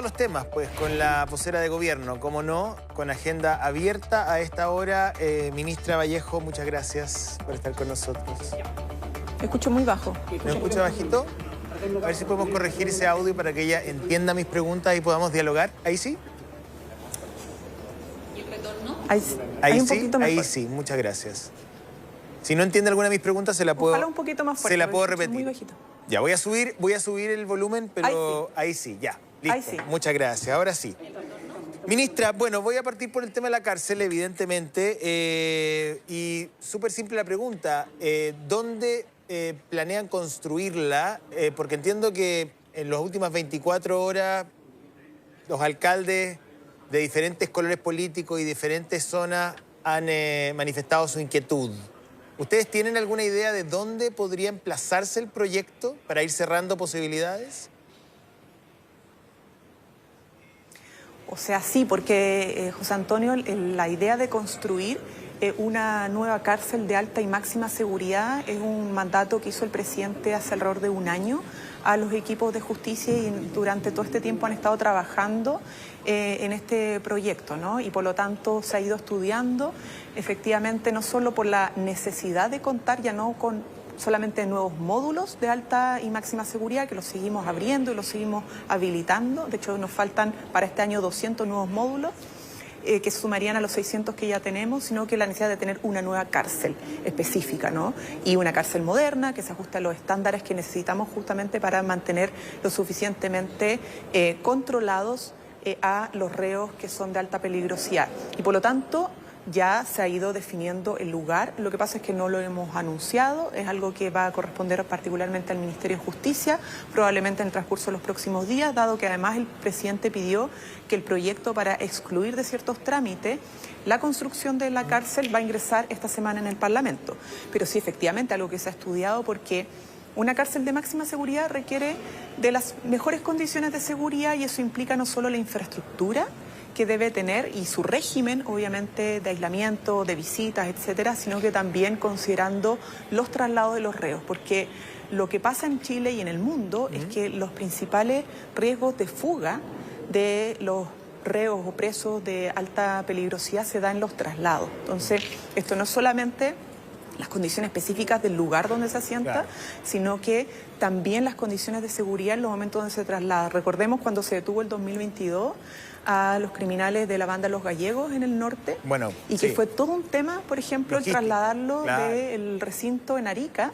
todos los temas, pues, con la vocera de gobierno, como no, con agenda abierta a esta hora. Ministra Vallejo, muchas gracias por estar con nosotros. Me escucho muy bajo. ¿Me escucha bajito? A ver si podemos corregir ese audio para que ella entienda mis preguntas y podamos dialogar. ¿Ahí sí? Ahí un poquito mejor. Ahí sí, muchas gracias. Si no entiende alguna de mis preguntas, se la puedo... Ojalá un poquito más fuerte. Se la puedo repetir. repetir. Muy bajito. Ya, voy a subir el volumen, pero ahí sí, ya. Listo. Ahí sí. Muchas gracias. Ahora sí. Ministra, bueno, voy a partir por el tema de la cárcel, evidentemente. Y súper simple la pregunta. ¿Dónde planean construirla? Porque entiendo que en las últimas 24 horas los alcaldes de diferentes colores políticos y diferentes zonas han manifestado su inquietud. ¿Ustedes tienen alguna idea de dónde podría emplazarse el proyecto para ir cerrando posibilidades? O sea, sí, porque, José Antonio, la idea de construir una nueva cárcel de alta y máxima seguridad es un mandato que hizo el presidente hace alrededor de un año a los equipos de justicia y durante todo este tiempo han estado trabajando en este proyecto, ¿no? Y por lo tanto se ha ido estudiando, efectivamente, no solo por la necesidad de contar ya no con solamente nuevos módulos de alta y máxima seguridad, que los seguimos abriendo y los seguimos habilitando. De hecho, nos faltan para este año 200 nuevos módulos que se sumarían a los 600 que ya tenemos, sino que la necesidad de tener una nueva cárcel específica, ¿no? Y una cárcel moderna que se ajuste a los estándares que necesitamos justamente para mantener lo suficientemente controlados a los reos que son de alta peligrosidad. Y por lo tanto, ya se ha ido definiendo el lugar. Lo que pasa es que no lo hemos anunciado, es algo que va a corresponder particularmente al Ministerio de Justicia, probablemente en el transcurso de los próximos días, dado que además el presidente pidió que el proyecto para excluir de ciertos trámites la construcción de la cárcel va a ingresar esta semana en el Parlamento. Pero sí, efectivamente, algo que se ha estudiado porque una cárcel de máxima seguridad requiere de las mejores condiciones de seguridad y eso implica no solo la infraestructura que debe tener y su régimen, obviamente, de aislamiento, de visitas, etcétera, sino que también considerando los traslados de los reos, porque lo que pasa en Chile y en el mundo es que los principales riesgos de fuga de los reos o presos de alta peligrosidad se dan en los traslados. Entonces, esto no es solamente las condiciones específicas del lugar donde se asienta, claro, sino que también las condiciones de seguridad en los momentos donde se traslada. Recordemos cuando se detuvo el 2022 a los criminales de la banda Los Gallegos en el norte, bueno, y que fue todo un tema, por ejemplo, el trasladarlo del recinto en Arica,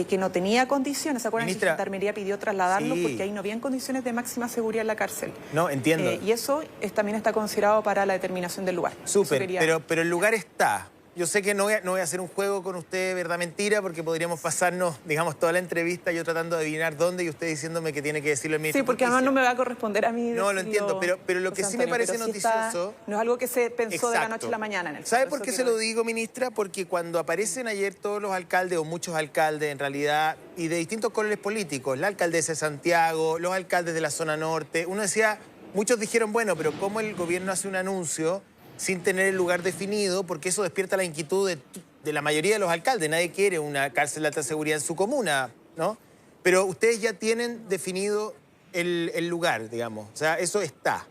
que no tenía condiciones. ¿Se acuerdan que la Gendarmería pidió trasladarlo porque ahí no habían condiciones de máxima seguridad en la cárcel? No, entiendo. Y eso también está considerado para la determinación del lugar. Súper, pero el lugar está. Yo sé que no voy a hacer un juego con usted, verdad, mentira, porque podríamos pasarnos, digamos, toda la entrevista yo tratando de adivinar dónde y usted diciéndome que tiene que decirle al ministro. Sí, porque además no me va a corresponder a mí. No, lo entiendo, pero lo que sí me parece noticioso... No es algo que se pensó de la noche a la mañana en el ¿Sabe por qué se lo digo, ministra? Porque cuando aparecen ayer todos los alcaldes, o muchos alcaldes en realidad, y de distintos colores políticos, la alcaldesa de Santiago, los alcaldes de la zona norte, uno decía, muchos dijeron, bueno, pero ¿cómo el gobierno hace un anuncio sin tener el lugar definido? Porque eso despierta la inquietud de la mayoría de los alcaldes. Nadie quiere una cárcel de alta seguridad en su comuna, ¿no? Pero ustedes ya tienen definido el lugar, digamos. O sea, eso está.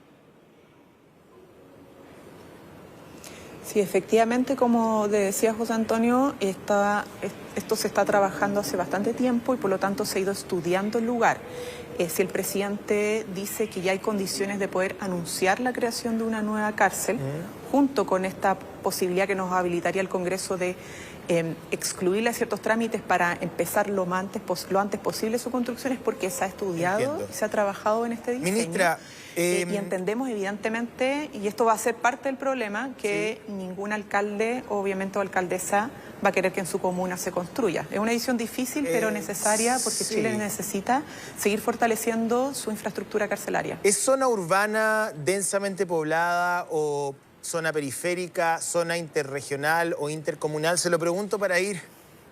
Sí, efectivamente, como decía José Antonio, esto se está trabajando hace bastante tiempo y por lo tanto se ha ido estudiando el lugar. Si el presidente dice que ya hay condiciones de poder anunciar la creación de una nueva cárcel, junto con esta posibilidad que nos habilitaría el Congreso de excluirle a ciertos trámites para empezar lo antes posible su construcción, es porque se ha estudiado y se ha trabajado en este diseño. Ministra, y entendemos evidentemente, y esto va a ser parte del problema, que ningún alcalde, obviamente, o alcaldesa va a querer que en su comuna se construya. Es una decisión difícil, pero necesaria, porque Chile necesita seguir fortaleciendo su infraestructura carcelaria. ¿Es zona urbana densamente poblada o zona periférica, zona interregional o intercomunal? Se lo pregunto para ir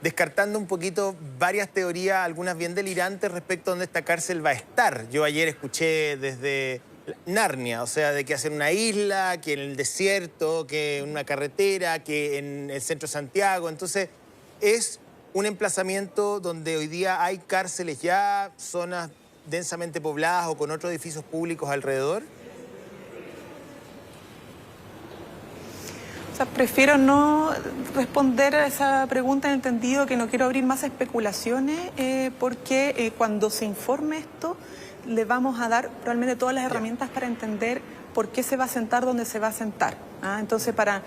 descartando un poquito varias teorías, algunas bien delirantes respecto a dónde esta cárcel va a estar. Yo ayer escuché desde Narnia, o sea, de que hacer una isla, que en el desierto, que en una carretera, que en el centro de Santiago. Entonces, es un emplazamiento donde hoy día hay cárceles ya, zonas densamente pobladas o con otros edificios públicos alrededor? O sea, prefiero no responder a esa pregunta en el entendido que no quiero abrir más especulaciones porque cuando se informe esto le vamos a dar probablemente todas las herramientas para entender por qué se va a sentar donde se va a sentar. Entonces, para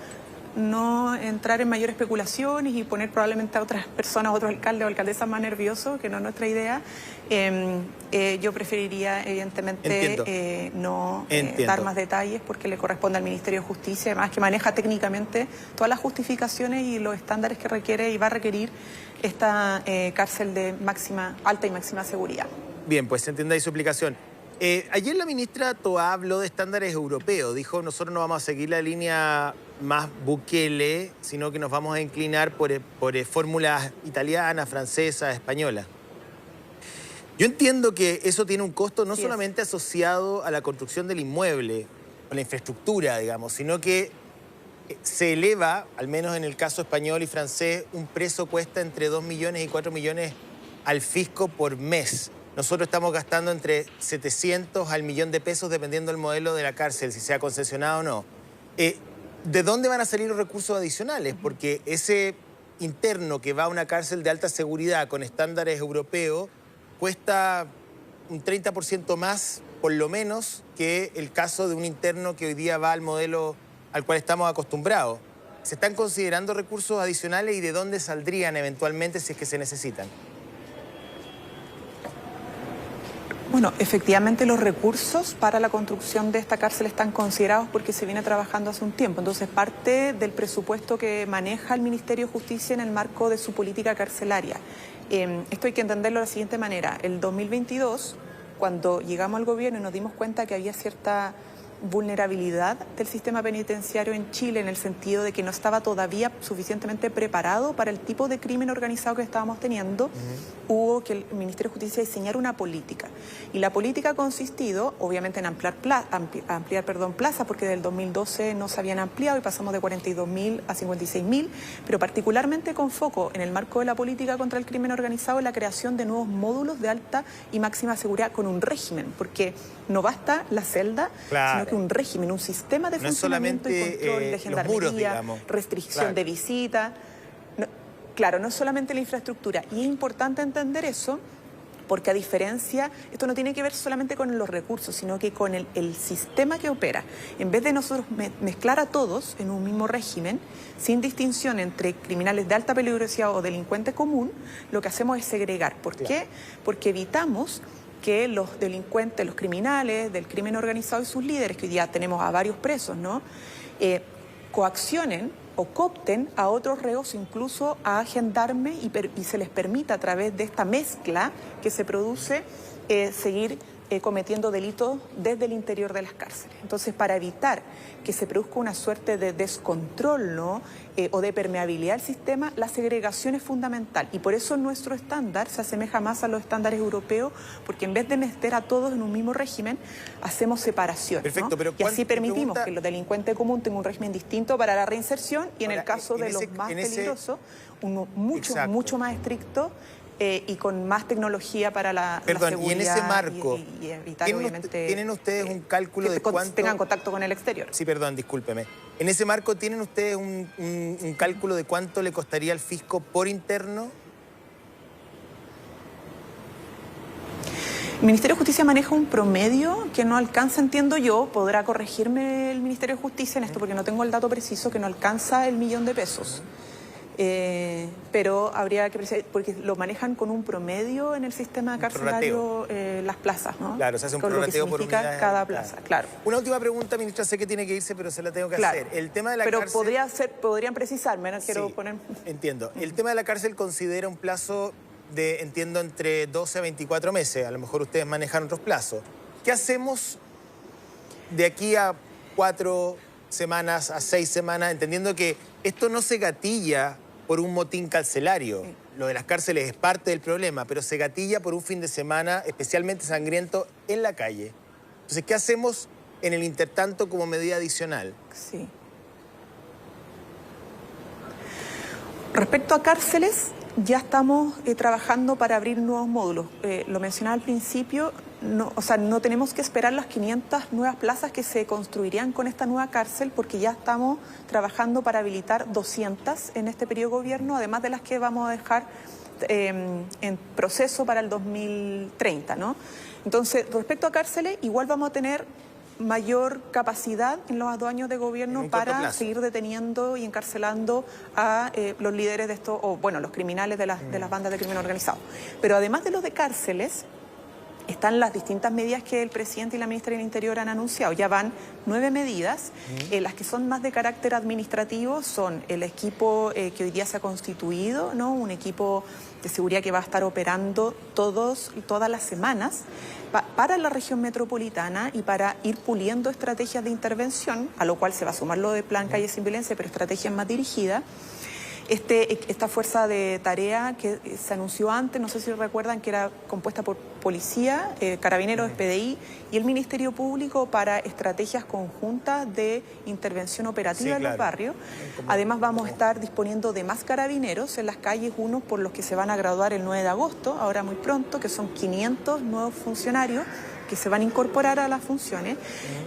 no entrar en mayor especulaciones y poner probablemente a otras personas, otros alcaldes o alcaldesas más nerviosos, que no es nuestra idea, yo preferiría evidentemente no dar más detalles porque le corresponde al Ministerio de Justicia, además que maneja técnicamente todas las justificaciones y los estándares que requiere y va a requerir esta cárcel de alta y máxima seguridad. Bien, pues se entiende ahí su explicación. Ayer la ministra Toá habló de estándares europeos. Dijo, nosotros no vamos a seguir la línea más Bukele, sino que nos vamos a inclinar por fórmulas italianas, francesas, españolas. Yo entiendo que eso tiene un costo no solamente asociado a la construcción del inmueble, o la infraestructura, digamos, sino que se eleva, al menos en el caso español y francés, un preso cuesta entre 2 millones y 4 millones al fisco por mes. Nosotros estamos gastando entre 700 al millón de pesos dependiendo del modelo de la cárcel, si sea concesionado o no. ¿De dónde van a salir los recursos adicionales? Porque ese interno que va a una cárcel de alta seguridad con estándares europeos cuesta un 30% más, por lo menos, que el caso de un interno que hoy día va al modelo al cual estamos acostumbrados. ¿Se están considerando recursos adicionales y de dónde saldrían eventualmente si es que se necesitan? Bueno, efectivamente los recursos para la construcción de esta cárcel están considerados porque se viene trabajando hace un tiempo. Entonces, parte del presupuesto que maneja el Ministerio de Justicia en el marco de su política carcelaria. Esto hay que entenderlo de la siguiente manera. El 2022, cuando llegamos al gobierno y nos dimos cuenta que había cierta vulnerabilidad del sistema penitenciario en Chile en el sentido de que no estaba todavía suficientemente preparado para el tipo de crimen organizado que estábamos teniendo, hubo que el Ministerio de Justicia diseñara una política. Y la política ha consistido, obviamente, en ampliar plazas, porque del 2012 no se habían ampliado y pasamos de 42.000 a 56.000, pero particularmente con foco en el marco de la política contra el crimen organizado en la creación de nuevos módulos de alta y máxima seguridad con un régimen, porque no basta la celda, sino que un régimen, un sistema de funcionamiento y control de gendarmería, restricción de visita. Claro, no es solamente la infraestructura. Y es importante entender eso porque a diferencia, esto no tiene que ver solamente con los recursos, sino que con el sistema que opera. En vez de nosotros mezclar a todos en un mismo régimen, sin distinción entre criminales de alta peligrosidad o delincuente común, lo que hacemos es segregar. ¿Por qué? Porque evitamos que los delincuentes, los criminales del crimen organizado y sus líderes, que hoy día tenemos a varios presos, ¿no? Coaccionen o coopten a otros reos, incluso a gendarmes, y se les permita a través de esta mezcla que se produce seguir cometiendo delitos desde el interior de las cárceles. Entonces, para evitar que se produzca una suerte de descontrol, ¿no? O de permeabilidad del sistema, la segregación es fundamental. Y por eso nuestro estándar se asemeja más a los estándares europeos, porque en vez de meter a todos en un mismo régimen, hacemos separación. Perfecto, ¿no? pero y así permitimos que los delincuentes comunes tengan un régimen distinto para la reinserción y en el caso de los más peligrosos, uno mucho más estricto y con más tecnología para la seguridad. Y en ese marco, y evitar, obviamente, ¿tienen ustedes un cálculo de cuánto tengan contacto con el exterior? Sí, perdón, discúlpeme. En ese marco, ¿tienen ustedes un cálculo de cuánto le costaría al fisco por interno? El Ministerio de Justicia maneja un promedio que no alcanza, entiendo yo, podrá corregirme el Ministerio de Justicia en esto porque no tengo el dato preciso, que no alcanza el 1.000.000 de pesos. Pero habría que precisar, porque lo manejan con un promedio en el sistema carcelario, las plazas, ¿no? Claro, se hace un prorrateo por unidades. Cada plaza, claro. Una última pregunta, ministra, sé que tiene que irse, pero se la tengo que hacer. El tema de la pero cárcel... podrían precisarme, no quiero poner... Entiendo. El tema de la cárcel considera un plazo de, entiendo, entre 12 a 24 meses. A lo mejor ustedes manejan otros plazos. ¿Qué hacemos de aquí a 4 semanas, a 6 semanas, entendiendo que esto no se gatilla por un motín carcelario? Lo de las cárceles es parte del problema, pero se gatilla por un fin de semana especialmente sangriento en la calle. Entonces, ¿qué hacemos en el intertanto como medida adicional? Sí. Respecto a cárceles, ya estamos trabajando para abrir nuevos módulos. Lo mencionaba al principio, no tenemos que esperar las 500 nuevas plazas que se construirían con esta nueva cárcel, porque ya estamos trabajando para habilitar 200 en este periodo de gobierno, además de las que vamos a dejar en proceso para el 2030, ¿no? Entonces, respecto a cárceles, igual vamos a tener mayor capacidad en los 2 años de gobierno para seguir deteniendo y encarcelando a los líderes de estos, o bueno, los criminales de las bandas de crimen organizado. Pero además de los de cárceles, están las distintas medidas que el presidente y la ministra del Interior han anunciado. Ya van 9 medidas. Las que son más de carácter administrativo son el equipo que hoy día se ha constituido, ¿no? Un equipo de seguridad que va a estar operando todas las semanas para la región metropolitana y para ir puliendo estrategias de intervención, a lo cual se va a sumar lo de Plan Calle Sin Violencia, pero estrategias más dirigidas. Esta fuerza de tarea que se anunció antes, no sé si recuerdan, que era compuesta por policía, carabineros, PDI y el Ministerio Público para estrategias conjuntas de intervención operativa en los barrios. Además vamos a estar disponiendo de más carabineros en las calles, unos por los que se van a graduar el 9 de agosto, ahora muy pronto, que son 500 nuevos funcionarios que se van a incorporar a las funciones,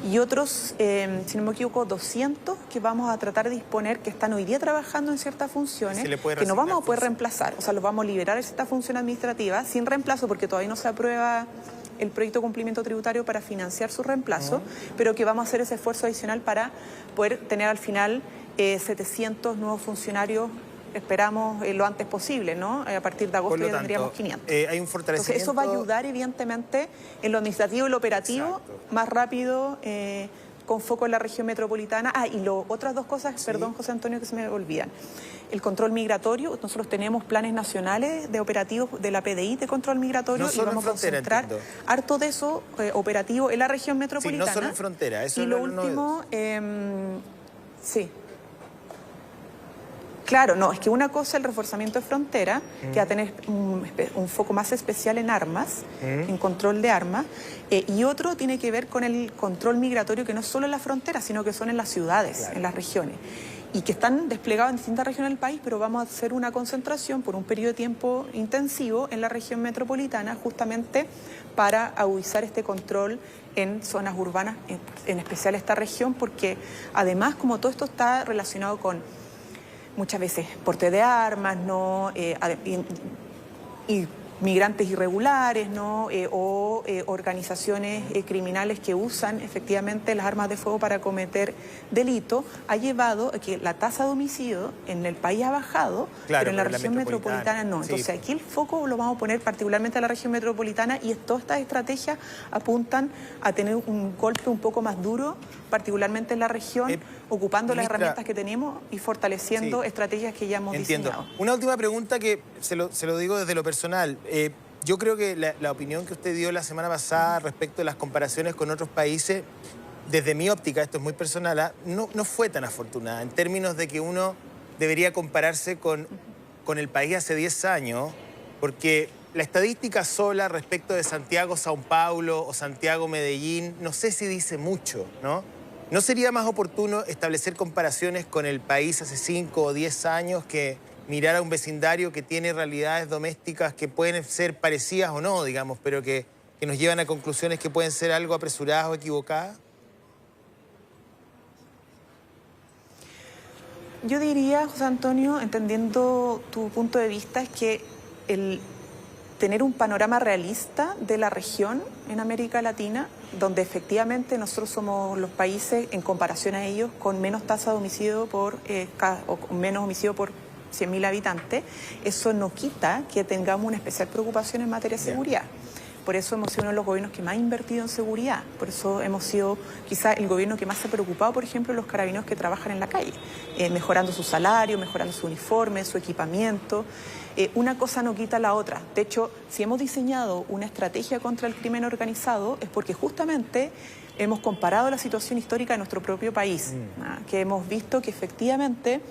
y otros, si no me equivoco, 200 que vamos a tratar de disponer, que están hoy día trabajando en ciertas funciones, que no vamos a poder reemplazar, o sea, los vamos a liberar de esta función administrativa sin reemplazo, porque todavía no se aprueba el proyecto de cumplimiento tributario para financiar su reemplazo, pero que vamos a hacer ese esfuerzo adicional para poder tener al final 700 nuevos funcionarios. Esperamos lo antes posible, ¿no? A partir de agosto ya tendríamos 500. Hay un fortalecimiento. Entonces, eso va a ayudar, evidentemente, en lo administrativo y lo operativo, más rápido, con foco en la región metropolitana. Y otras 2 cosas, perdón, José Antonio, que se me olvidan. El control migratorio, nosotros tenemos planes nacionales de operativos de la PDI de control migratorio, y vamos a concentrar harto de eso operativo en la región metropolitana. Sí, no solo en frontera. Eso y lo último, sí. Claro, no, es que una cosa es el reforzamiento de frontera, que va a tener un foco más especial en armas, en control de armas, y otro tiene que ver con el control migratorio, que no es solo en las fronteras, sino que son en las ciudades, en las regiones, y que están desplegados en distintas regiones del país, pero vamos a hacer una concentración por un periodo de tiempo intensivo en la región metropolitana, justamente para agudizar este control en zonas urbanas, en especial esta región, porque además, como todo esto está relacionado con muchas veces porte de armas, ¿no? Y migrantes irregulares, ¿no? O organizaciones criminales que usan efectivamente las armas de fuego para cometer delito, ha llevado a que la tasa de homicidio en el país ha bajado, pero en la región metropolitana no. Entonces aquí el foco lo vamos a poner particularmente a la región metropolitana, y todas estas estrategias apuntan a tener un golpe un poco más duro, particularmente en la región, ocupando las herramientas que tenemos y fortaleciendo estrategias que ya hemos diseñado. Una última pregunta que se lo digo desde lo personal. Yo creo que la opinión que usted dio la semana pasada respecto de las comparaciones con otros países, desde mi óptica, esto es muy personal, no fue tan afortunada, en términos de que uno debería compararse con el país hace 10 años, porque la estadística sola respecto de Santiago, São Paulo o Santiago, Medellín, no sé si dice mucho, ¿no? ¿No sería más oportuno establecer comparaciones con el país hace 5 o 10 años que mirar a un vecindario que tiene realidades domésticas que pueden ser parecidas o no, digamos, pero que nos llevan a conclusiones que pueden ser algo apresuradas o equivocadas? Yo diría, José Antonio, entendiendo tu punto de vista, es que el tener un panorama realista de la región en América Latina, donde efectivamente nosotros somos los países, en comparación a ellos, con menos tasa de homicidio o menos homicidio por 100.000 habitantes, eso no quita que tengamos una especial preocupación en materia de seguridad. Por eso hemos sido uno de los gobiernos que más ha invertido en seguridad. Por eso hemos sido quizá el gobierno que más se ha preocupado, por ejemplo, los carabineros que trabajan en la calle, mejorando su salario, mejorando su uniforme, su equipamiento. Una cosa no quita la otra. De hecho, si hemos diseñado una estrategia contra el crimen organizado, es porque justamente hemos comparado la situación histórica de nuestro propio país, que hemos visto que efectivamente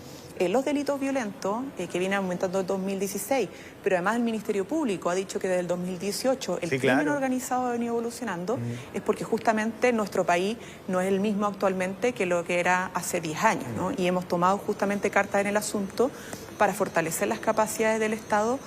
los delitos violentos, que vienen aumentando en 2016, pero además el Ministerio Público ha dicho que desde el 2018 el crimen organizado ha venido evolucionando, es porque justamente nuestro país no es el mismo actualmente que lo que era hace 10 años, ¿no? Y hemos tomado justamente cartas en el asunto para fortalecer las capacidades del Estado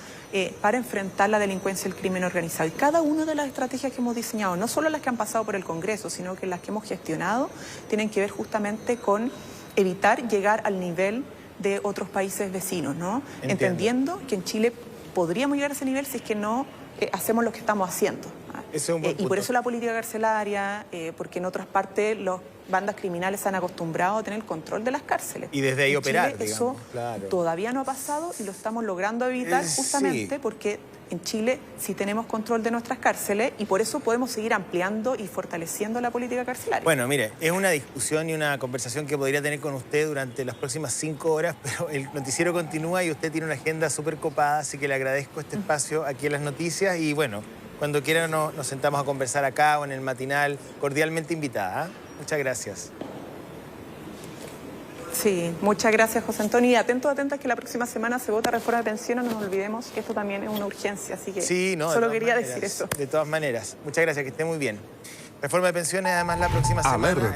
para enfrentar la delincuencia y el crimen organizado. Y cada una de las estrategias que hemos diseñado, no solo las que han pasado por el Congreso, sino que las que hemos gestionado, tienen que ver justamente con evitar llegar al nivel de otros países vecinos, ¿no? Entendiendo que en Chile podríamos llegar a ese nivel si es que no hacemos lo que estamos haciendo. Eso es un buen punto. Y por eso la política carcelaria, porque en otras partes las bandas criminales se han acostumbrado a tener el control de las cárceles. Y desde ahí en operar, Chile, digamos. eso Claro. todavía no ha pasado y lo estamos logrando evitar justamente porque en Chile sí tenemos control de nuestras cárceles y por eso podemos seguir ampliando y fortaleciendo la política carcelaria. Bueno, mire, es una discusión y una conversación que podría tener con usted durante las próximas 5 horas, pero el noticiero continúa y usted tiene una agenda súper copada, así que le agradezco este espacio aquí en las noticias y bueno, cuando quiera nos sentamos a conversar acá o en el matinal, cordialmente invitada. ¿Eh? Muchas gracias. Sí, muchas gracias, José Antonio. Y atentas que la próxima semana se vota reforma de pensiones, no nos olvidemos que esto también es una urgencia, así que solo quería decir eso. De todas maneras, muchas gracias, que esté muy bien. Reforma de pensiones, además, la próxima semana.